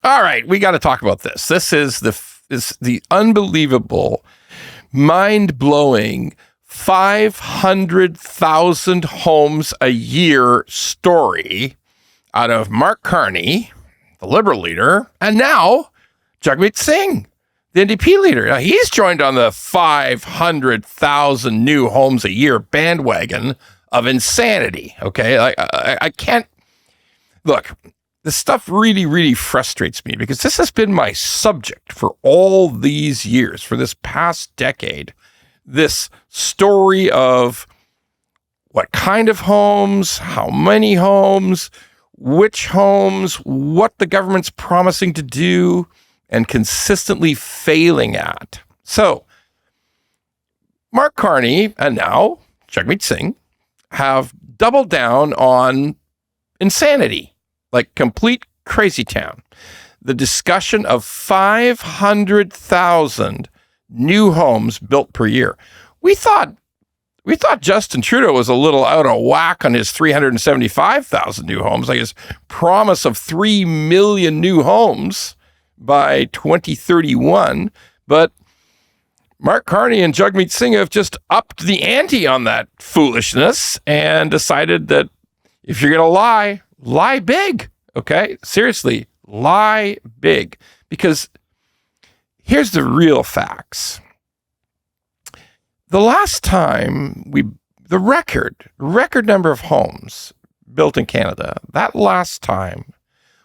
All right, we got to talk about this. This is the unbelievable, mind-blowing 500,000 homes a year story out of Mark Carney, the Liberal leader, and now Jagmeet Singh, the NDP leader. Now, he's joined on the 500,000 new homes a year bandwagon of insanity. Okay, I can't look. This stuff really, really frustrates me because this has been my subject for all these years, for this past decade. This story of what kind of homes, how many homes, which homes, what the government's promising to do and consistently failing at. So, Mark Carney and now Jagmeet Singh have doubled down on insanity. Like complete crazy town. The discussion of 500,000 new homes built per year. We thought Justin Trudeau was a little out of whack on his 375,000 new homes, like his promise of 3 million new homes by 2031. But Mark Carney and Jagmeet Singh have just upped the ante on that foolishness and decided that if you're going to lie big, okay? Seriously, lie big. Because here's the real facts. The last time the record number of homes built in Canada, that last time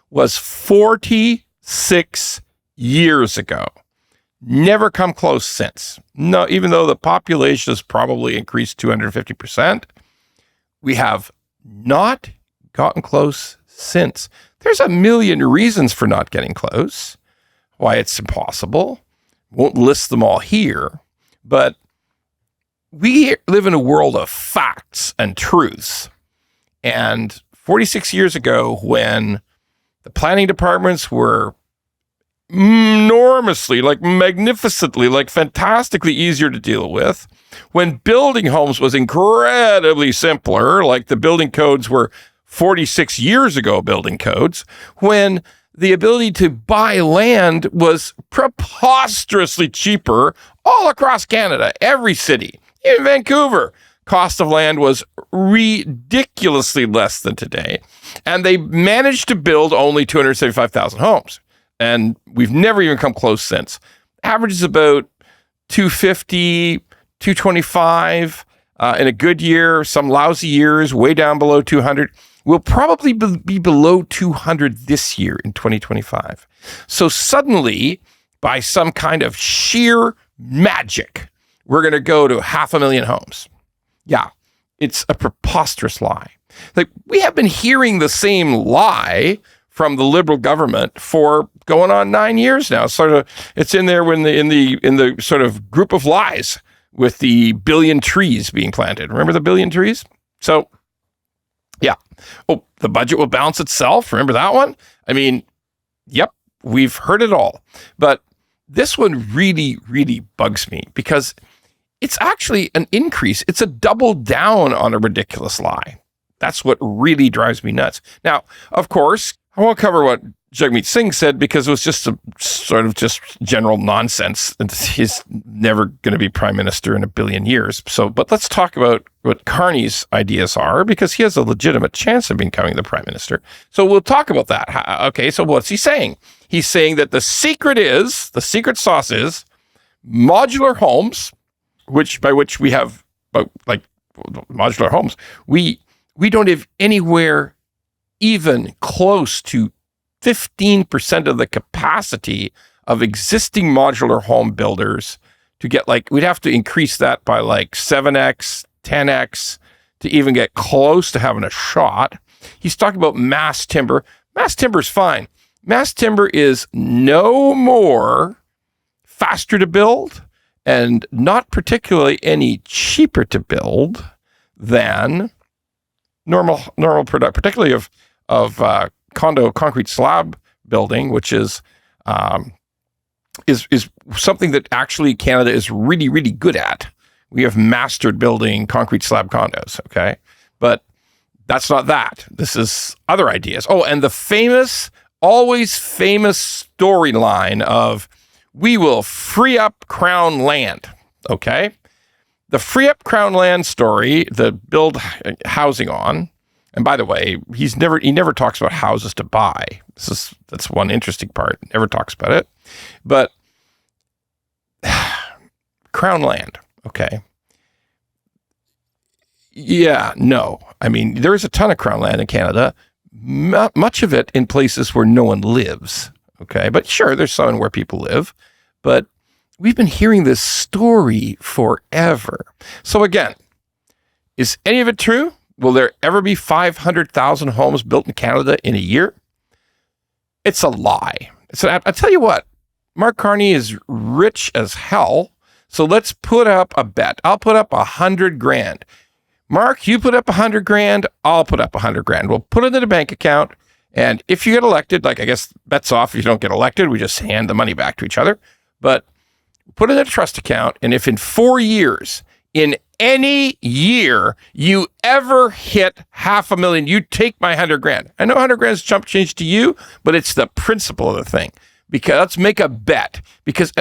was 46 years ago. Never come close since. No, even though the population has probably increased 250%, we have not gotten close since. There's a million reasons for not getting close, why it's impossible. Won't list them all here, but we live in a world of facts and truths. And 46 years ago, when the planning departments were enormously, like magnificently, like fantastically easier to deal with, when building homes was incredibly simpler, like the building codes were 46 years ago building codes, when the ability to buy land was preposterously cheaper all across Canada, every city. In Vancouver, cost of land was ridiculously less than today. And they managed to build only 275,000 homes. And we've never even come close since. Average is about 250, 225 in a good year, some lousy years, way down below 200. We'll probably be below 200 this year in 2025. So suddenly, by some kind of sheer magic, we're going to go to 500,000 homes. Yeah, it's a preposterous lie. Like, we have been hearing the same lie from the Liberal government for going on 9 years now. Sort of, it's in there in the sort of group of lies with the billion trees being planted. Remember the billion trees? So, yeah. Oh, the budget will balance itself. Remember that one? I mean, yep, we've heard it all. But this one really, really bugs me because it's actually an increase. It's a double down on a ridiculous lie. That's what really drives me nuts. Now, of course, I won't cover what Jagmeet Singh said because it was just a sort of just general nonsense. And he's never going to be prime minister in a billion years. So, but let's talk about what Carney's ideas are because he has a legitimate chance of becoming the prime minister. So we'll talk about that. Okay, so what's he saying? He's saying that the secret sauce is modular homes, by which we have like modular homes. We don't have anywhere even close to 15% of the capacity of existing modular home builders to get we'd have to increase that by 7x, 10x to even get close to having a shot. He's talking about mass timber. Mass timber is fine. Mass timber is no more faster to build and not particularly any cheaper to build than normal product, particularly of condo concrete slab building, which is something that actually Canada is really, really good at. We have mastered building concrete slab condos, okay? But that's not that. This is other ideas. Oh, and the famous always famous storyline of we will free up Crown land. Okay. The free up Crown land story, the build housing on, and by the way, he never talks about houses to buy. That's one interesting part. Never talks about it. But Crown land, okay. Yeah, no. I mean, there is a ton of Crown land in Canada, much of it in places where no one lives, okay? But sure, there's some where people live, but we've been hearing this story forever. So again, is any of it true? Will there ever be 500,000 homes built in Canada in a year? It's a lie. So I tell you what, Mark Carney is rich as hell. So let's put up a bet. I'll put up $100,000. Mark, you put up $100,000. I'll put up $100,000. We'll put it in a bank account. And if you get elected, like I guess bets off if you don't get elected, we just hand the money back to each other. But put it in a trust account. And if in 4 years, in any year, you ever hit $500,000, you take my $100,000. I know $100,000 is chump change to you, but it's the principle of the thing. Because let's make a bet. Because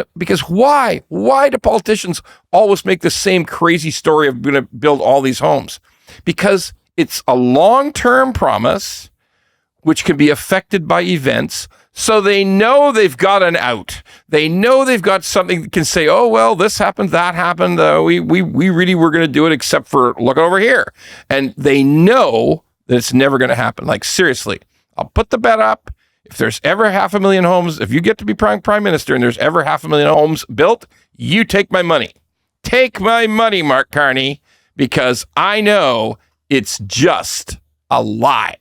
why? Why do politicians always make the same crazy story of going to build all these homes? Because it's a long-term promise, which can be affected by events. So they know they've got an out. They know they've got something that can say, oh, well, this happened, that happened. We really were going to do it except for look over here. And they know that it's never going to happen. Like, seriously, I'll put the bet up. If there's ever 500,000 homes, if you get to be prime minister and there's ever 500,000 homes built, you take my money. Take my money, Mark Carney, because I know it's just a lie.